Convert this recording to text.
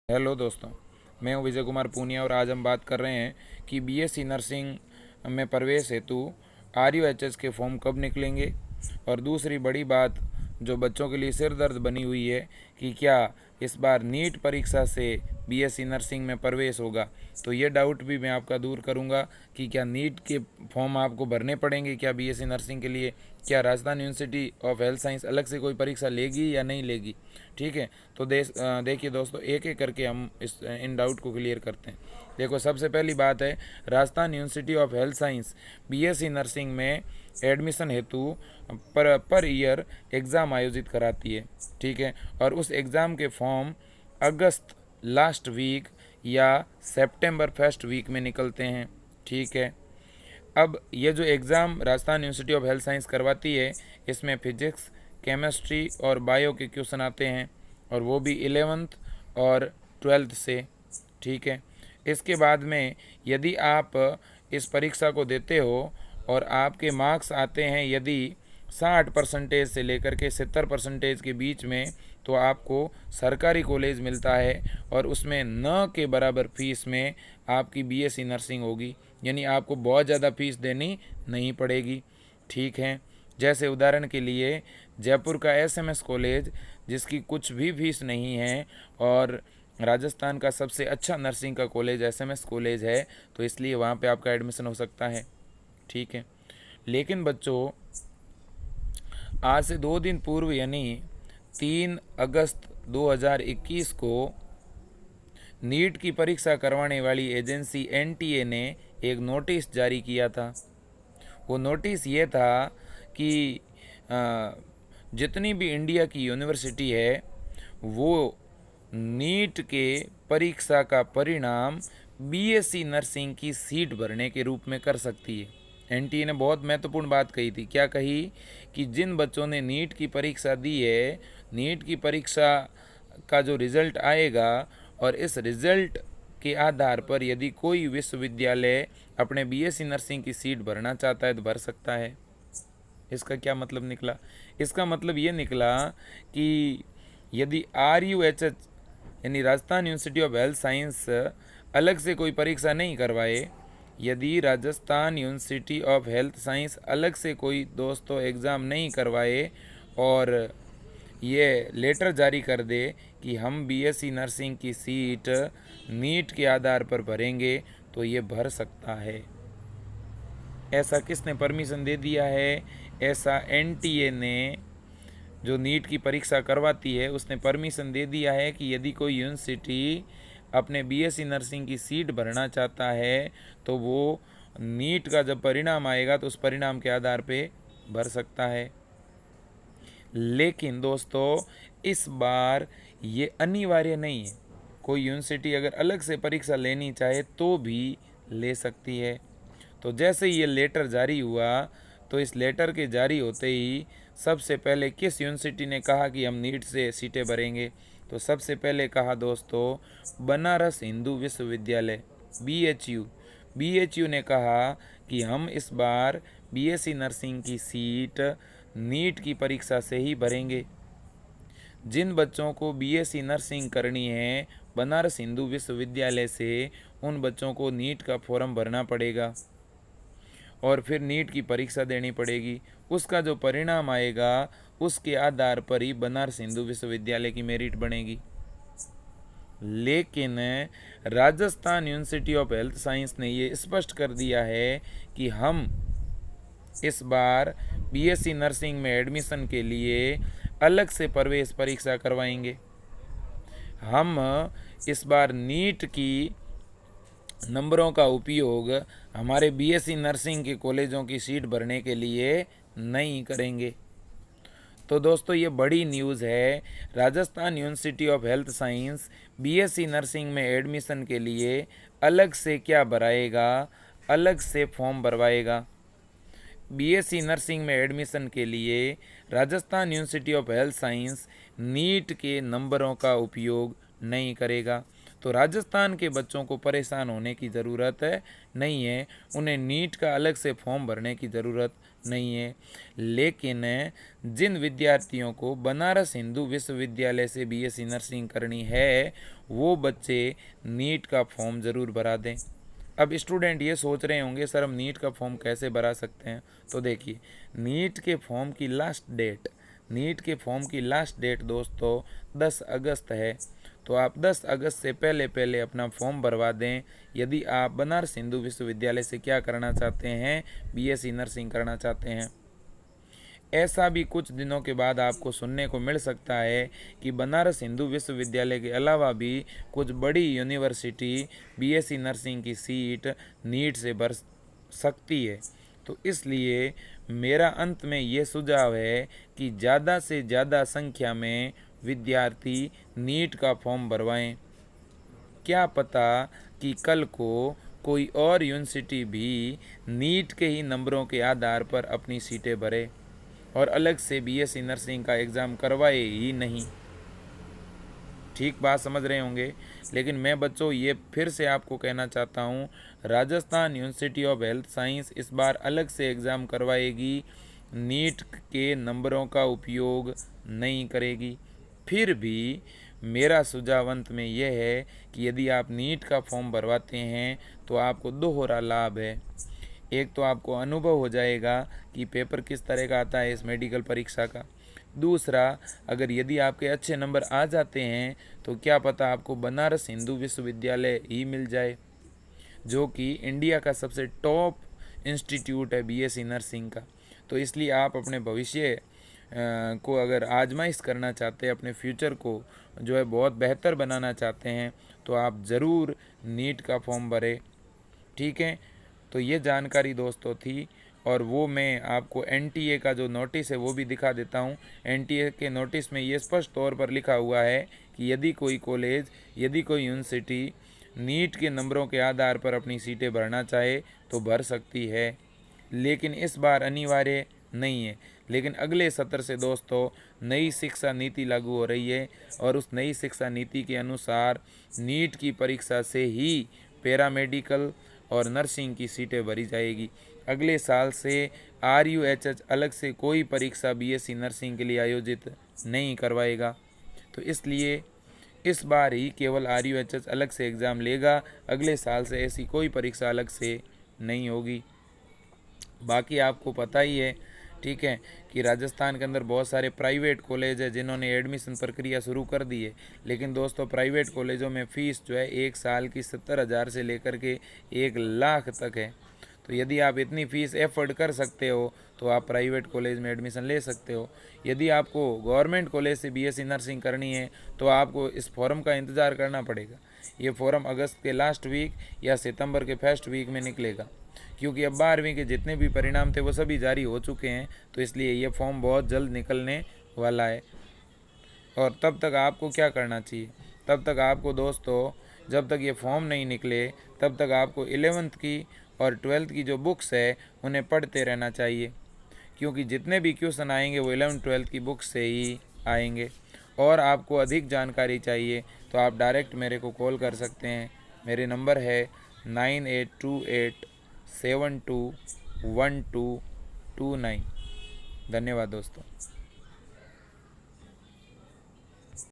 Hello दोस्तों, मैं हूं विजय कुमार पूनिया और आज हम बात कर रहे हैं कि बीएससी नर्सिंग में प्रवेश हेतु आरयूएचएस के फॉर्म कब निकलेंगे। और दूसरी बड़ी बात जो बच्चों के लिए सिर दर्द बनी हुई है कि क्या इस बार नीट परीक्षा से बीएससी नर्सिंग में प्रवेश होगा, तो ये डाउट भी मैं आपका दूर करूंगा कि क्या नीट के फॉर्म आपको भरने पड़ेंगे क्या बीएससी नर्सिंग के लिए, क्या Rajasthan university of health science अलग से कोई परीक्षा लेगी या नहीं लेगी। ठीक है, तो देखिए दोस्तों, एक एक करके हम इन डाउट को क्लियर करते हैं। देखो, सबसे पहली बात है, Rajasthan university of health science BSc nursing में एडमिशन हेतु पर ईयर एग्ज़ाम आयोजित कराती है। ठीक है, और उस एग्ज़ाम के फॉर्म अगस्त लास्ट वीक या सितंबर फर्स्ट वीक में निकलते हैं। ठीक है, अब ये जो exam Rajasthan university of health science करवाती है, इसमें फिजिक्स, केमिस्ट्री और बायो के क्वेश्चन आते हैं, और वो भी 11th और 12th से। ठीक है, इसके बाद में यदि आप इस परीक्षा को देते हो और आपके मार्क्स आते हैं यदि 60% से लेकर के 70% के बीच में, तो आपको सरकारी कॉलेज मिलता है और उसमें न के बराबर फीस में आपकी बीएससी नर्सिंग होगी, यानी आपको बहुत ज़्यादा फीस देनी नहीं पड़ेगी। ठीक है, जैसे उदाहरण के लिए जयपुर का एसएमएस कॉलेज, जिसकी कुछ भी फीस नहीं है और राजस्थान का सबसे अच्छा नर्सिंग का कॉलेज एसएमएस कॉलेज है, तो इसलिए वहाँ पे आपका एडमिशन हो सकता है। ठीक है, लेकिन बच्चों, आज से 2 दिन पूर्व यानी 3 अगस्त 2021 को नीट की परीक्षा करवाने वाली एजेंसी एनटीए ने एक नोटिस जारी किया था। वो नोटिस ये था कि जितनी भी इंडिया की यूनिवर्सिटी है वो नीट के परीक्षा का परिणाम बीएससी नर्सिंग की सीट भरने के रूप में कर सकती है। एनटीए ने बहुत महत्वपूर्ण बात कही थी। क्या कही कि जिन बच्चों ने नीट की परीक्षा दी है, नीट की परीक्षा का जो रिज़ल्ट आएगा और इस रिज़ल्ट के आधार पर यदि कोई विश्वविद्यालय अपने बीएससी नर्सिंग की सीट भरना चाहता है तो भर सकता है। इसका क्या मतलब निकला? इसका मतलब ये निकला कि यदि आरयूएचएस यानी Rajasthan university of health science अलग से कोई परीक्षा नहीं करवाए, यदि Rajasthan university of health science अलग से कोई दोस्तों एग्ज़ाम नहीं करवाए और ये लेटर जारी कर दे कि हम बीएससी नर्सिंग की सीट नीट के आधार पर भरेंगे, तो ये भर सकता है। ऐसा किसने परमिशन दे दिया है? ऐसा एनटीए ने, जो नीट की परीक्षा करवाती है, उसने परमिशन दे दिया है कि यदि कोई यूनिवर्सिटी अपने बीएससी नर्सिंग की सीट भरना चाहता है तो वो नीट का जब परिणाम आएगा तो उस परिणाम के आधार पे भर सकता है। लेकिन दोस्तों, इस बार ये अनिवार्य नहीं है। कोई यूनिवर्सिटी अगर अलग से परीक्षा लेनी चाहे तो भी ले सकती है। तो जैसे ही ये लेटर जारी हुआ, तो इस लेटर के जारी होते ही सबसे पहले किस यूनिवर्सिटी ने कहा कि हम नीट से सीटें भरेंगे? तो सबसे पहले कहा दोस्तों बनारस हिंदू विश्वविद्यालय बीएचयू ने कहा कि हम इस बार बीएससी नर्सिंग की सीट नीट की परीक्षा से ही भरेंगे। जिन बच्चों को बीएससी नर्सिंग करनी है बनारस हिंदू विश्वविद्यालय से, उन बच्चों को नीट का फॉर्म भरना पड़ेगा और फिर नीट की परीक्षा देनी पड़ेगी। उसका जो परिणाम आएगा उसके आधार पर ही बनारस हिंदू विश्वविद्यालय की मेरिट बनेगी। लेकिन Rajasthan university of health science ने ये स्पष्ट कर दिया है कि हम इस बार बीएससी नर्सिंग में एडमिशन के लिए अलग से प्रवेश परीक्षा करवाएंगे। हम इस बार नीट की नंबरों का उपयोग हमारे बीएससी नर्सिंग के कॉलेजों की सीट भरने के लिए नहीं करेंगे। तो दोस्तों, ये बड़ी न्यूज़ है। Rajasthan university of health science BSc nursing में एडमिशन के लिए अलग से क्या भराएगा? अलग से फॉर्म भरवाएगा। बीएससी नर्सिंग में एडमिशन के लिए Rajasthan university of health science NEET के नंबरों का उपयोग नहीं करेगा। तो राजस्थान के बच्चों को परेशान होने की ज़रूरत नहीं है, उन्हें नीट का अलग से फॉर्म भरने की ज़रूरत नहीं है। लेकिन जिन विद्यार्थियों को बनारस हिंदू विश्वविद्यालय से बीएससी नर्सिंग करनी है, वो बच्चे नीट का फॉर्म ज़रूर भरा दें। अब स्टूडेंट ये सोच रहे होंगे सर हम नीट का फॉर्म कैसे भरा सकते हैं। तो देखिए, नीट के फॉर्म की लास्ट डेट दोस्तों 10 अगस्त है। तो आप 10 अगस्त से पहले पहले अपना फॉर्म भरवा दें यदि आप बनारस हिंदू विश्वविद्यालय से क्या करना चाहते हैं, बीएससी नर्सिंग करना चाहते हैं। ऐसा भी कुछ दिनों के बाद आपको सुनने को मिल सकता है कि बनारस हिंदू विश्वविद्यालय के अलावा भी कुछ बड़ी यूनिवर्सिटी बीएससी नर्सिंग की सीट नीट से भर सकती है। तो इसलिए मेरा अंत में ये सुझाव है कि ज़्यादा से ज़्यादा संख्या में विद्यार्थी नीट का फॉर्म भरवाएं। क्या पता कि कल को कोई और यूनिवर्सिटी भी नीट के ही नंबरों के आधार पर अपनी सीटें भरे और अलग से बीएससी नर्सिंग का एग्ज़ाम करवाए ही नहीं। ठीक बात समझ रहे होंगे। लेकिन मैं बच्चों ये फिर से आपको कहना चाहता हूँ, Rajasthan university of health science इस बार अलग से एग्ज़ाम करवाएगी, नीट के नंबरों का उपयोग नहीं करेगी। फिर भी मेरा सुझाव अंत में यह है कि यदि आप नीट का फॉर्म भरवाते हैं तो आपको दोहरा लाभ है। एक तो आपको अनुभव हो जाएगा कि पेपर किस तरह का आता है इस मेडिकल परीक्षा का। दूसरा, अगर यदि आपके अच्छे नंबर आ जाते हैं तो क्या पता आपको बनारस हिंदू विश्वविद्यालय ही मिल जाए, जो कि इंडिया का सबसे टॉप इंस्टीट्यूट है बीएससी नर्सिंग का। तो इसलिए आप अपने भविष्य को अगर आजमाइश करना चाहते हैं, अपने फ्यूचर को जो है बहुत बेहतर बनाना चाहते हैं, तो आप ज़रूर नीट का फॉर्म भरें। ठीक है, तो ये जानकारी दोस्तों थी। और वो मैं आपको एनटीए का जो नोटिस है वो भी दिखा देता हूँ। एनटीए के नोटिस में ये स्पष्ट तौर पर लिखा हुआ है कि यदि कोई कॉलेज, यदि कोई यूनिवर्सिटी नीट के नंबरों के आधार पर अपनी सीटें भरना चाहे तो भर सकती है, लेकिन इस बार अनिवार्य नहीं है। लेकिन अगले सत्र से दोस्तों नई शिक्षा नीति लागू हो रही है और उस नई शिक्षा नीति के अनुसार नीट की परीक्षा से ही पैरामेडिकल और नर्सिंग की सीटें भरी जाएगी। अगले साल से RUHH अलग से कोई परीक्षा बीएससी नर्सिंग के लिए आयोजित नहीं करवाएगा। तो इसलिए इस बार ही केवल RUHH अलग से एग्ज़ाम लेगा, अगले साल से ऐसी कोई परीक्षा अलग से नहीं होगी। बाकी आपको पता ही है, ठीक है, कि राजस्थान के अंदर बहुत सारे प्राइवेट कॉलेज है जिन्होंने एडमिशन प्रक्रिया शुरू कर दी है। लेकिन दोस्तों प्राइवेट कॉलेजों में फ़ीस जो है एक साल की 70,000 से लेकर के 1 लाख तक है। तो यदि आप इतनी फ़ीस एफर्ड कर सकते हो तो आप प्राइवेट कॉलेज में एडमिशन ले सकते हो। यदि आपको गवर्नमेंट कॉलेज से बीएससी नर्सिंग करनी है तो आपको इस फॉर्म का इंतज़ार करना पड़ेगा। ये फॉर्म अगस्त के लास्ट वीक या सितंबर के फर्स्ट वीक में निकलेगा, क्योंकि अब 12वीं के जितने भी परिणाम थे वो सभी जारी हो चुके हैं। तो इसलिए ये फॉर्म बहुत जल्द निकलने वाला है। और तब तक आपको क्या करना चाहिए, तब तक आपको दोस्तों, जब तक ये फॉर्म नहीं निकले तब तक आपको 11th की और 12th की जो बुक्स है उन्हें पढ़ते रहना चाहिए, क्योंकि जितने भी क्वेश्चन आएंगे वो 11th-12th की बुक्स से ही आएंगे। और आपको अधिक जानकारी चाहिए तो आप डायरेक्ट मेरे को कॉल कर सकते हैं। मेरे नंबर है 9828721229। धन्यवाद दोस्तों।